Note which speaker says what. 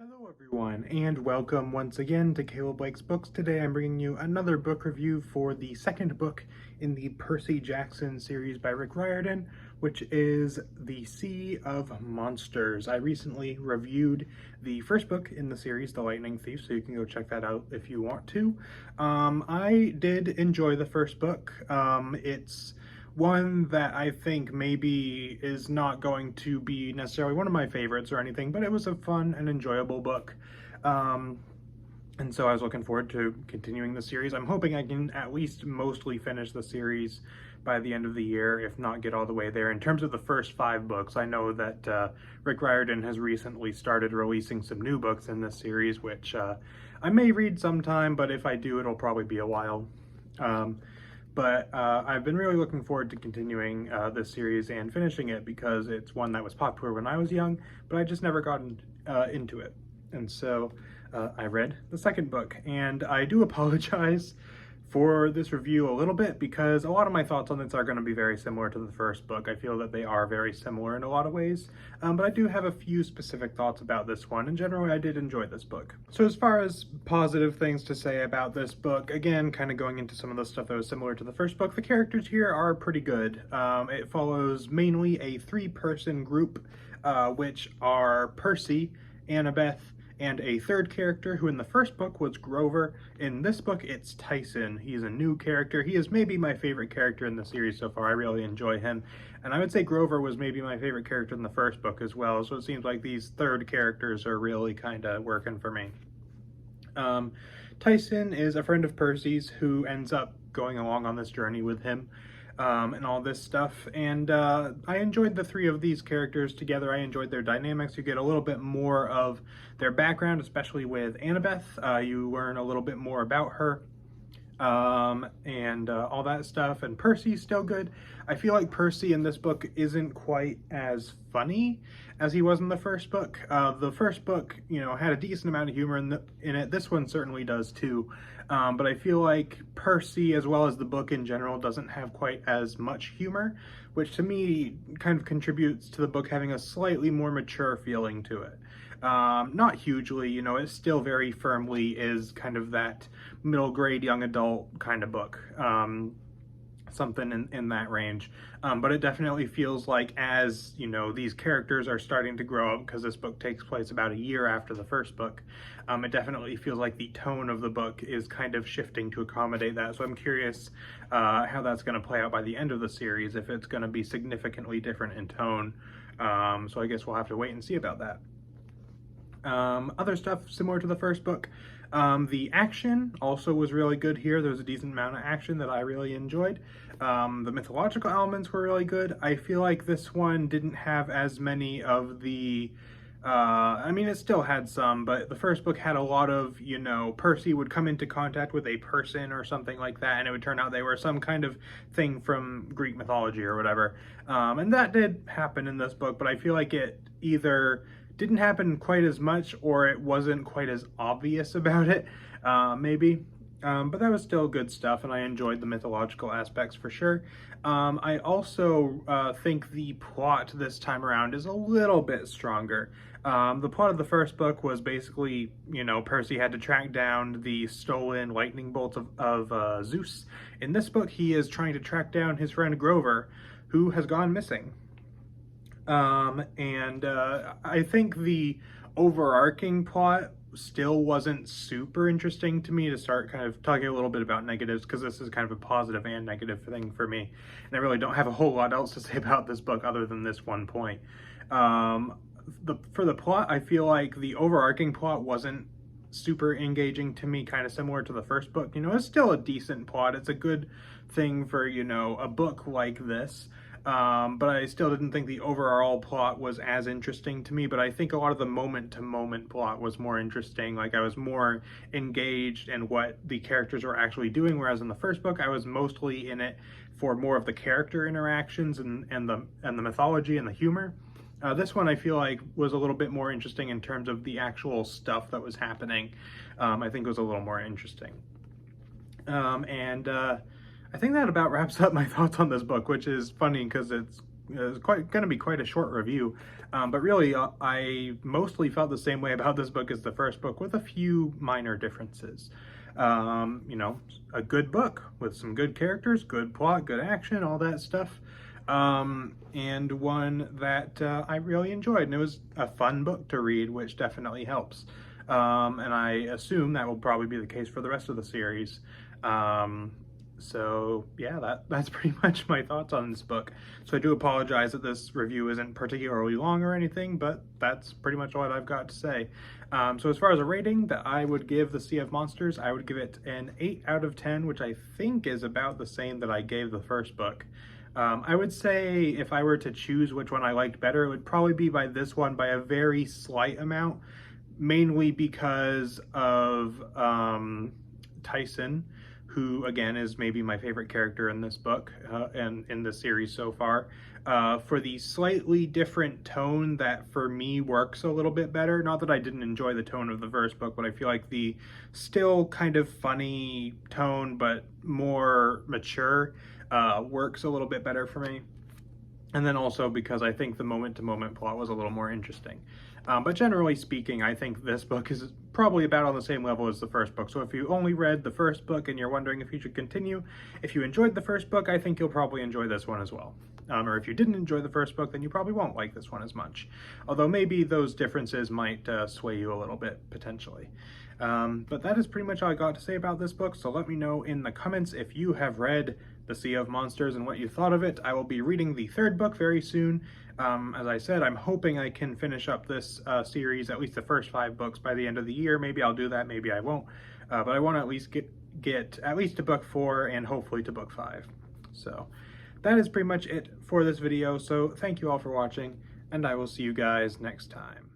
Speaker 1: Hello everyone, and welcome once again to Caleb Blake's Books. Today I'm bringing you another book review for the second book in the Percy Jackson series by Rick Riordan, which is The Sea of Monsters. I recently reviewed the first book in the series, The Lightning Thief, so you can go check that out if you want to. I did enjoy the first book. It's one that I think maybe is not going to be necessarily one of my favorites or anything, but it was a fun and enjoyable book. And so I was looking forward to continuing the series. I'm hoping I can at least mostly finish the series by the end of the year, if not get all the way there. In terms of the first 5 books, I know that Rick Riordan has recently started releasing some new books in this series, which I may read sometime, but if I do, it'll probably be a while. But I've been really looking forward to continuing this series and finishing it because it's one that was popular when I was young, but I just never gotten into it. And so I read the second book, and I do apologize for this review a little bit because a lot of my thoughts on this are going to be very similar to the first book. I feel that they are very similar in a lot of ways, but I do have a few specific thoughts about this one. In general, I did enjoy this book. So as far as positive things to say about this book, again, kind of going into some of the stuff that was similar to the first book, the characters here are pretty good. It follows mainly a 3-person group, which are Percy, Annabeth, and a third character who in the first book was Grover. In this book, it's Tyson. He's a new character. He is maybe my favorite character in the series so far. I really enjoy him. And I would say Grover was maybe my favorite character in the first book as well. So it seems like these third characters are really kind of working for me. Tyson is a friend of Percy's who ends up going along on this journey with him. And all this stuff, and I enjoyed the 3 of these characters together. I enjoyed their dynamics. You get a little bit more of their background, especially with Annabeth. You learn a little bit more about her, and all that stuff. And Percy's still good. I feel like Percy in this book isn't quite as funny as he was in the first book. The first book, you know, had a decent amount of humor in it. This one certainly does too. But I feel like Percy, as well as the book in general, doesn't have quite as much humor, which to me kind of contributes to the book having a slightly more mature feeling to it. Not hugely, you know, it still very firmly is kind of that middle grade young adult kind of book. Something in that range. But it definitely feels like as, you know, these characters are starting to grow up, because this book takes place about a year after the first book, it definitely feels like the tone of the book is kind of shifting to accommodate that. So I'm curious how that's going to play out by the end of the series, if it's going to be significantly different in tone. So I guess we'll have to wait and see about that. Other stuff similar to the first book. The action also was really good here. There was a decent amount of action that I really enjoyed. The mythological elements were really good. I feel like this one didn't have as many of the... I mean, it still had some, but the first book had a lot of, you know, Percy would come into contact with a person or something like that, and it would turn out they were some kind of thing from Greek mythology or whatever. And that did happen in this book, but I feel like it either didn't happen quite as much or it wasn't quite as obvious about it, maybe. But that was still good stuff, and I enjoyed the mythological aspects for sure. I also think the plot this time around is a little bit stronger. The plot of the first book was basically, you know, Percy had to track down the stolen lightning bolts of Zeus. In this book, he is trying to track down his friend Grover, who has gone missing. I think the overarching plot still wasn't super interesting to me, to start kind of talking a little bit about negatives, because this is kind of a positive and negative thing for me. And I really don't have a whole lot else to say about this book other than this one point. For the plot, I feel like the overarching plot wasn't super engaging to me, kind of similar to the first book. You know, it's still a decent plot. It's a good thing for, you know, a book like this. But I still didn't think the overall plot was as interesting to me, but I think a lot of the moment-to-moment plot was more interesting. Like, I was more engaged in what the characters were actually doing, whereas in the first book, I was mostly in it for more of the character interactions and the mythology and the humor. This one I feel like was a little bit more interesting in terms of the actual stuff that was happening. I think it was a little more interesting. I think that about wraps up my thoughts on this book, which is funny because it's going to be quite a short review, but really I mostly felt the same way about this book as the first book, with a few minor differences. You know, a good book with some good characters, good plot, good action, all that stuff. And one that I really enjoyed, and it was a fun book to read, which definitely helps. And I assume that will probably be the case for the rest of the series. So yeah, that's pretty much my thoughts on this book. So I do apologize that this review isn't particularly long or anything, but that's pretty much all I've got to say. So as far as a rating that I would give The Sea of Monsters, I would give it an 8 out of 10, which I think is about the same that I gave the first book. I would say if I were to choose which one I liked better, it would probably be by this one by a very slight amount, mainly because of Tyson, who again is maybe my favorite character in this book and in the series so far, for the slightly different tone that for me works a little bit better. Not that I didn't enjoy the tone of the first book, but I feel like the still kind of funny tone but more mature works a little bit better for me. And then also because I think the moment-to-moment plot was a little more interesting. But generally speaking, I think this book is probably about on the same level as the first book. So if you only read the first book and you're wondering if you should continue, if you enjoyed the first book, I think you'll probably enjoy this one as well. Or if you didn't enjoy the first book, then you probably won't like this one as much. Although maybe those differences might sway you a little bit, potentially. But that is pretty much all I got to say about this book, so let me know in the comments if you have read The Sea of Monsters and what you thought of it. I will be reading the third book very soon. As I said, I'm hoping I can finish up this series, at least the first 5 books, by the end of the year. Maybe I'll do that, maybe I won't. But I want to at least get at least to book 4 and hopefully to book 5. So that is pretty much it for this video, so thank you all for watching, and I will see you guys next time.